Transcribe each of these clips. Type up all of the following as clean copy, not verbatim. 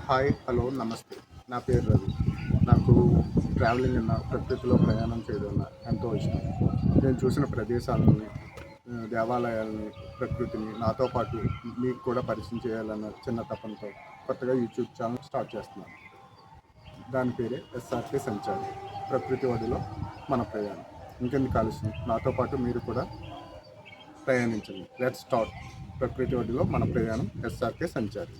Hi hello నమస్తే. నా పేరు రవి. నాకు ట్రావెలింగ్ అన్న ప్రకృతిలో ప్రయాణం చేయడం అన్న ఎంతో ఇష్టం. నేను చూసిన ప్రదేశాలని, దేవాలయాలని, ప్రకృతిని నాతో పాటు మీకు కూడా పరిచయం చేయాలన్న చిన్న తపనతో కొత్తగా యూట్యూబ్ ఛానల్ స్టార్ట్ చేస్తున్నాను. దాని పేరే ఎస్ఆర్కే సంచారి. ప్రకృతి ఒడిలో మన ప్రయాణం. ఇంకెందుకు ఆలస్యం, నాతో పాటు మీరు కూడా ప్రయాణించండి. Let's start. ప్రకృతి ఒడిలో మన ప్రయాణం, ఎస్ఆర్కే సంచారి.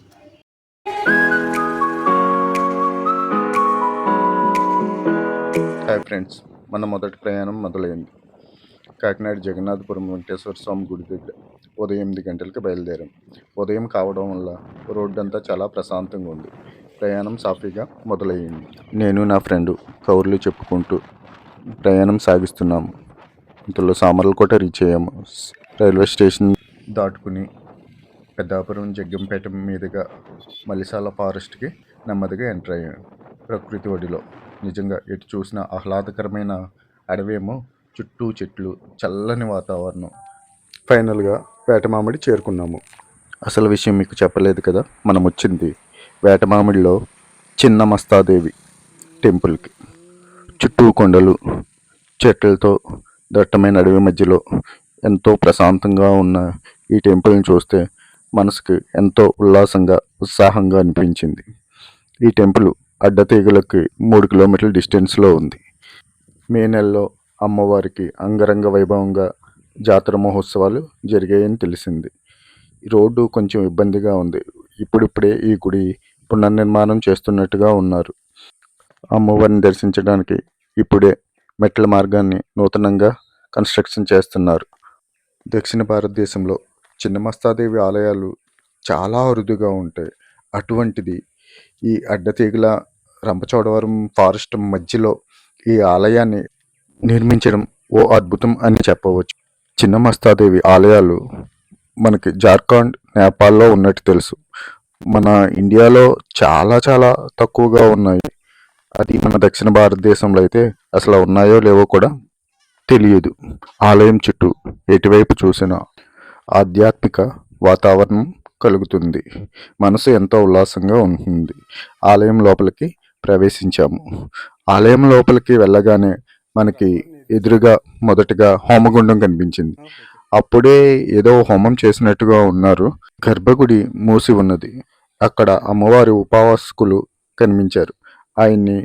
హాయ్ ఫ్రెండ్స్, మన మొదటి ప్రయాణం మొదలైంది. కాకినాడ జగన్నాథపురం వెంకటేశ్వర స్వామి గుడి దగ్గర ఉదయం 8 గంటలకు బయలుదేరాం. ఉదయం కావడం వల్ల రోడ్డు అంతా చాలా ప్రశాంతంగా ఉంది. ప్రయాణం సాఫీగా మొదలయ్యింది. నేను నా ఫ్రెండు కౌర్లు చెప్పుకుంటూ ప్రయాణం సాగిస్తున్నాము. ఇంతలో సామర్లకోట రీచ్ అయ్యాము. రైల్వే స్టేషన్ దాటుకుని పెద్దాపురం జగ్గంపేట మీదుగా మలిసాల ఫారెస్ట్కి నెమ్మదిగా ఎంటర్ అయ్యాను. ప్రకృతి ఒడిలో నిజంగా ఎటు చూసిన ఆహ్లాదకరమైన అడవేమో, చుట్టూ చెట్లు, చల్లని వాతావరణం. ఫైనల్గా వేటమామిడి చేరుకున్నాము. అసలు విషయం మీకు చెప్పలేదు కదా, మనం వచ్చింది వేటమామిడిలో చిన్న మస్తాదేవి టెంపుల్కి. చుట్టూ కొండలు, చెట్లతో దట్టమైన అడవి మధ్యలో ఎంతో ప్రశాంతంగా ఉన్న ఈ టెంపుల్ని చూస్తే మనసుకు ఎంతో ఉత్సాహంగా అనిపించింది. ఈ టెంపుల్ అడ్డతీగలకి 3 కిలోమీటర్ల డిస్టెన్స్లో ఉంది. మే నెలలో అమ్మవారికి అంగరంగ వైభవంగా జాతర మహోత్సవాలు జరిగాయని తెలిసింది. రోడ్డు కొంచెం ఇబ్బందిగా ఉంది. ఇప్పుడిప్పుడే ఈ గుడి పునర్నిర్మాణం చేస్తున్నట్టుగా ఉన్నారు. అమ్మవారిని దర్శించడానికి ఇప్పుడే మెట్ల మార్గాన్ని నూతనంగా కన్స్ట్రక్షన్ చేస్తున్నారు. దక్షిణ భారతదేశంలో చిన్నమస్తాదేవి ఆలయాలు చాలా అరుదుగా ఉంటాయి. అటువంటిది ఈ అడ్డతీగల రంపచోడవరం ఫారెస్ట్ మధ్యలో ఈ ఆలయాన్ని నిర్మించడం ఓ అద్భుతం అని చెప్పవచ్చు. చిన్నమస్తాదేవి ఆలయాలు మనకి జార్ఖండ్, నేపాల్లో ఉన్నట్టు తెలుసు. మన ఇండియాలో చాలా చాలా తక్కువగా ఉన్నాయి. అది మన దక్షిణ భారతదేశంలో అయితే అసలు ఉన్నాయో లేవో కూడా తెలియదు. ఆలయం చుట్టూ ఎటువైపు చూసినా ఆధ్యాత్మిక వాతావరణం కలుగుతుంది. మనసు ఎంతో ఉల్లాసంగా ఉంటుంది. ఆలయం లోపలికి ప్రవేశించాము. ఆలయం లోపలికి వెళ్ళగానే మనకి ఎదురుగా మొదటగా హోమగుండం కనిపించింది. అప్పుడే ఏదో హోమం చేసినట్టుగా ఉన్నారు. గర్భగుడి మూసి ఉన్నది. అక్కడ అమ్మవారి ఉపాసకులు కనిపించారు. ఆయన్ని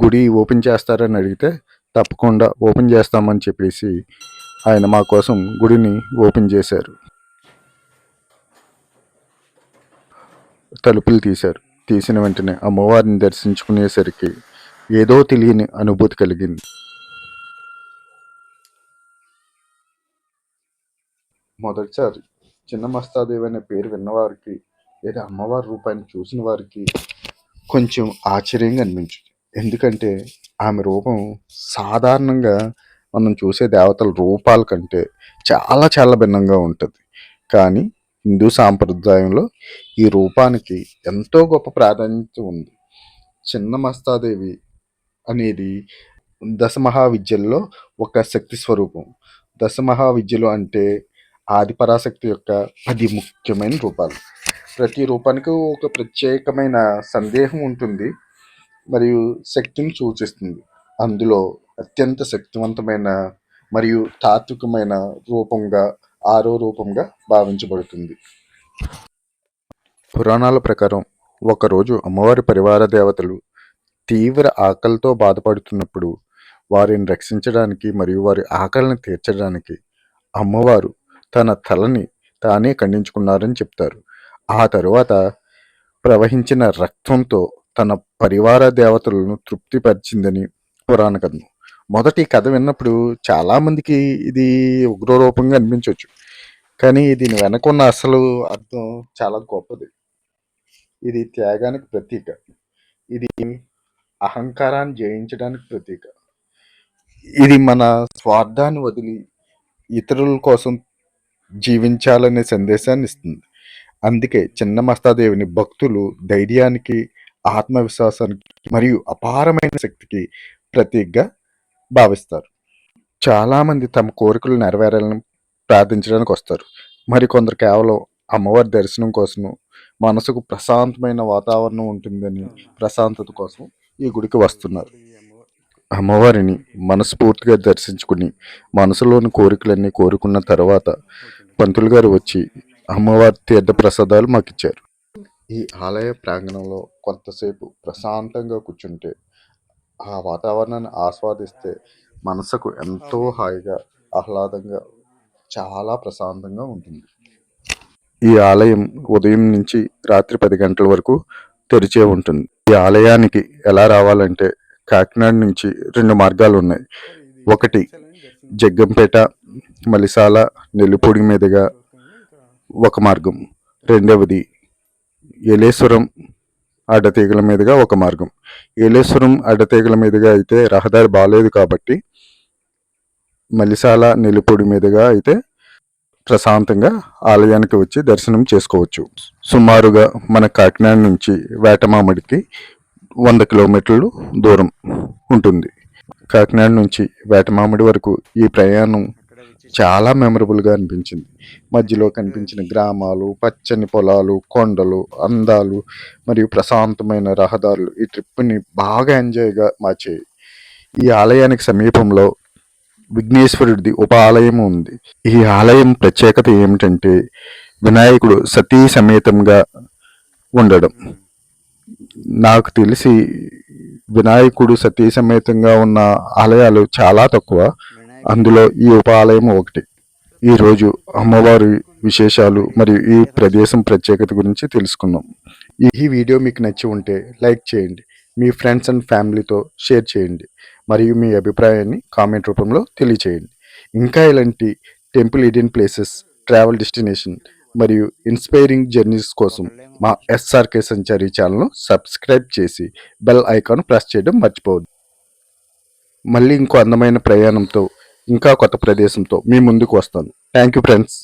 గుడి ఓపెన్ చేస్తారని అడిగితే తప్పకుండా ఓపెన్ చేస్తామని చెప్పేసి ఆయన మా కోసం గుడిని ఓపెన్ చేశారు. తలుపులు తీశారు. తీసిన వెంటనే అమ్మవారిని దర్శించుకునేసరికి ఏదో తెలియని అనుభూతి కలిగింది. మొదటిసారి చిన్నమస్తాదేవి అనే పేరు విన్నవారికి, లేదా అమ్మవారి రూపాన్ని చూసిన వారికి కొంచెం ఆశ్చర్యంగా అనిపించింది. ఎందుకంటే ఆమె రూపం సాధారణంగా మనం చూసే దేవతల రూపాల కంటే చాలా చాలా భిన్నంగా ఉంటుంది. కానీ హిందూ సాంప్రదాయంలో ఈ రూపానికి ఎంతో గొప్ప ప్రాధాన్యత ఉంది. చిన్నమస్తాదేవి అనేది దశమహావిద్యల్లో ఒక శక్తి స్వరూపం. దశమహావిద్యలు అంటే ఆదిపరాశక్తి యొక్క 10 ముఖ్యమైన రూపాలు. ప్రతి రూపానికి ఒక ప్రత్యేకమైన సందేహం ఉంటుంది మరియు శక్తిని సూచిస్తుంది. అందులో అత్యంత శక్తివంతమైన మరియు తాత్వికమైన రూపంగా 6వ రూపంగా భావించబడుతుంది. పురాణాల ప్రకారం ఒకరోజు అమ్మవారి పరివార దేవతలు తీవ్ర ఆకలితో బాధపడుతున్నప్పుడు వారిని రక్షించడానికి మరియు వారి ఆకలిని తీర్చడానికి అమ్మవారు తన తలని తానే ఖండించుకున్నారని చెప్తారు. ఆ తరువాత ప్రవహించిన రక్తంతో తన పరివార దేవతలను తృప్తిపరిచిందని పురాణ కథనం. మొదటి కథ విన్నప్పుడు చాలామందికి ఇది ఉగ్రరూపంగా అనిపించవచ్చు. కానీ దీని వెనకున్న అసలు అర్థం చాలా గొప్పది. ఇది త్యాగానికి ప్రతీక. ఇది అహంకారాన్ని జయించడానికి ప్రతీక. ఇది మన స్వార్థాన్ని వదిలి ఇతరుల కోసం జీవించాలనే సందేశాన్ని ఇస్తుంది. అందుకే చిన్నమస్తాదేవిని భక్తులు ధైర్యానికి, ఆత్మవిశ్వాసానికి మరియు అపారమైన శక్తికి ప్రతీకగా భావిస్తారు. చాలామంది తమ కోరికలు నెరవేరాలని ప్రార్థించడానికి వస్తారు. మరికొందరు కేవలం అమ్మవారి దర్శనం కోసము మనసుకు ప్రశాంతమైన వాతావరణం ఉంటుందని ప్రశాంతత కోసం ఈ గుడికి వస్తున్నారు. అమ్మవారిని మనస్ఫూర్తిగా దర్శించుకుని మనసులోని కోరికలన్నీ కోరుకున్న తర్వాత పంతులు గారు వచ్చి అమ్మవారి తీర్థ ప్రసాదాలు మాకు ఇచ్చారు. ఈ ఆలయ ప్రాంగణంలో కొంతసేపు ప్రశాంతంగా కూర్చుంటే ఆ వాతావరణాన్ని ఆస్వాదిస్తే మనసుకు ఎంతో హాయిగా ఆహ్లాదంగా చాలా ప్రశాంతంగా ఉంటుంది. ఈ ఆలయం ఉదయం నుంచి రాత్రి 10 గంటల వరకు తెరిచే ఉంటుంది. ఈ ఆలయానికి ఎలా రావాలంటే కాకినాడ నుంచి 2 మార్గాలు ఉన్నాయి. ఒకటి జగ్గంపేట, మలిసాల, నెల్లిపూడి మీదుగా ఒక మార్గం. రెండవది ఏలేశ్వరం అడ్డతీగల మీదుగా ఒక మార్గం. ఏలేశ్వరం అడ్డతీగల మీదుగా అయితే రహదారి బాలేదు కాబట్టి మలిసాల, నెల్లిపూడి మీదుగా అయితే ప్రశాంతంగా ఆలయానికి వచ్చి దర్శనం చేసుకోవచ్చు. సుమారుగా మన కాకినాడ నుంచి వేటమామిడికి 100 కిలోమీటర్లు దూరం ఉంటుంది. కాకినాడ నుంచి వేటమామిడి వరకు ఈ ప్రయాణం చాలా మెమరబుల్గా అనిపించింది. మధ్యలో కనిపించిన గ్రామాలు, పచ్చని పొలాలు, కొండలు, అందాలు మరియు ప్రశాంతమైన రహదారులు ఈ ట్రిప్ని బాగా ఎంజాయ్గా మార్చాయి. ఈ ఆలయానికి సమీపంలో విఘ్నేశ్వరుడిది ఉప ఆలయం ఉంది. ఈ ఆలయం ప్రత్యేకత ఏమిటంటే వినాయకుడు సతీ సమేతంగా ఉండడం. నాకు తెలిసి వినాయకుడు సతీ సమేతంగా ఉన్న ఆలయాలు చాలా తక్కువ. అందులో ఈ ఉప ఆలయం ఒకటి. ఈరోజు అమ్మవారి విశేషాలు మరియు ఈ ప్రదేశం ప్రత్యేకత గురించి తెలుసుకుందాం. ఈ వీడియో మీకు నచ్చి ఉంటే లైక్ చేయండి, మీ ఫ్రెండ్స్ అండ్ ఫ్యామిలీతో షేర్ చేయండి మరియు మీ అభిప్రాయాన్ని కామెంట్ రూపంలో తెలియచేయండి. ఇంకా ఇలాంటి temple hidden places, travel destination మరియు ఇన్స్పైరింగ్ జర్నీస్ కోసం మా ఎస్ఆర్కే సంచారి ఛానల్ను సబ్స్క్రైబ్ చేసి బెల్ ఐకాన్ ప్రెస్ చేయడం మర్చిపోవద్దు. మళ్ళీ ఇంకో అందమైన ప్రయాణంతో ఇంకా కొత్త ప్రదేశంతో మీ ముందుకు వస్తాను. Thank you friends.